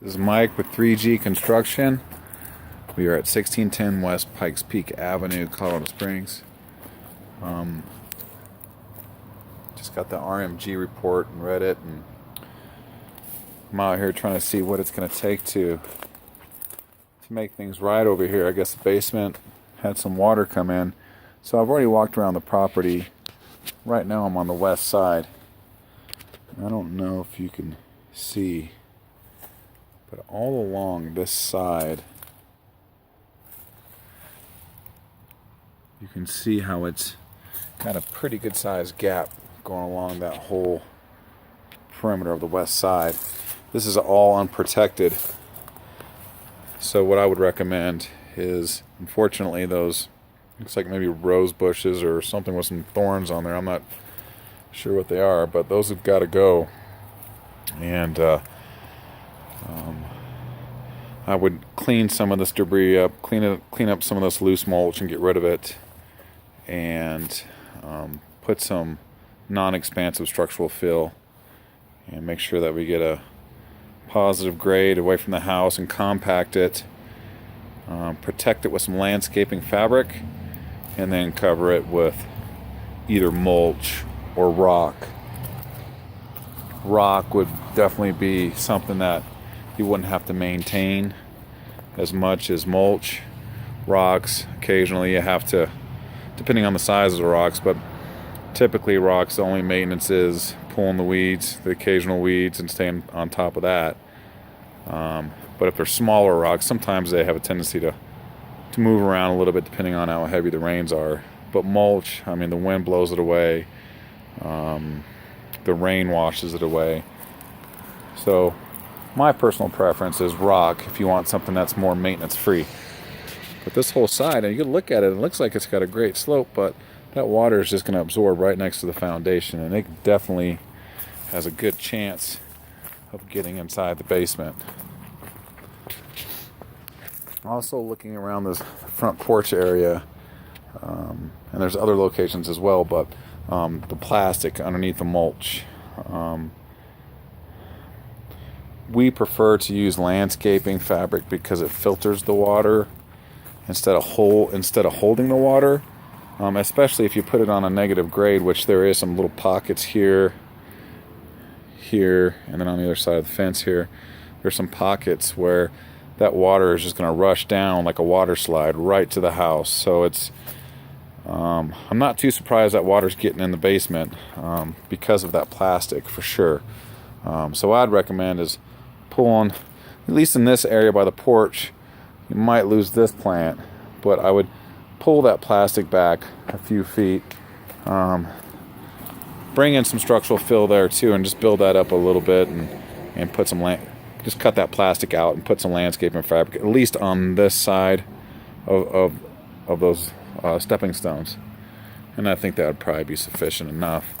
This is Mike with 3G Construction. We are at 1610 West Pikes Peak Avenue, Colorado Springs. Just got the RMG report and read it, and I'm out here trying to see what it's going to take to make things right over here. I guess the basement had some water come in, so I've already walked around the property. Right now I'm on the west side. I don't know if you can see, but all along this side, you can see how it's got a pretty good sized gap going along that whole perimeter of the west side. This is all unprotected. So what I would recommend is, unfortunately, those, looks like maybe rose bushes or something with some thorns on there. I'm not sure what they are, but those have got to go. And I would clean some of this debris up, clean up some of this loose mulch and get rid of it, and put some non-expansive structural fill, and make sure that we get a positive grade away from the house and compact it, protect it with some landscaping fabric, and then cover it with either mulch or rock. Rock would definitely be something that you wouldn't have to maintain as much as mulch. Rocks, occasionally you have to, depending on the size of the rocks, but typically rocks, the only maintenance is pulling the weeds, the occasional weeds, and staying on top of that. But if they're smaller rocks, sometimes they have a tendency to move around a little bit depending on how heavy the rains are. But mulch, I mean, the wind blows it away, the rain washes it away. So my personal preference is rock if you want something that's more maintenance free. But this whole side, and you can look at it, it looks like it's got a great slope, but that water is just going to absorb right next to the foundation, and it definitely has a good chance of getting inside the basement. Also looking around this front porch area, and there's other locations as well, but the plastic underneath the mulch. We prefer to use landscaping fabric because it filters the water instead of holding the water. Especially if you put it on a negative grade, which there is some little pockets here, and then on the other side of the fence here, there's some pockets where that water is just going to rush down like a water slide right to the house. So it's, I'm not too surprised that water's getting in the basement because of that plastic, for sure. So what I'd recommend is pulling, at least in this area by the porch, you might lose this plant, but I would pull that plastic back a few feet, bring in some structural fill there too, and just build that up a little bit, and put some just cut that plastic out and put some landscaping fabric, at least on this side of those stepping stones, and I think that would probably be sufficient enough.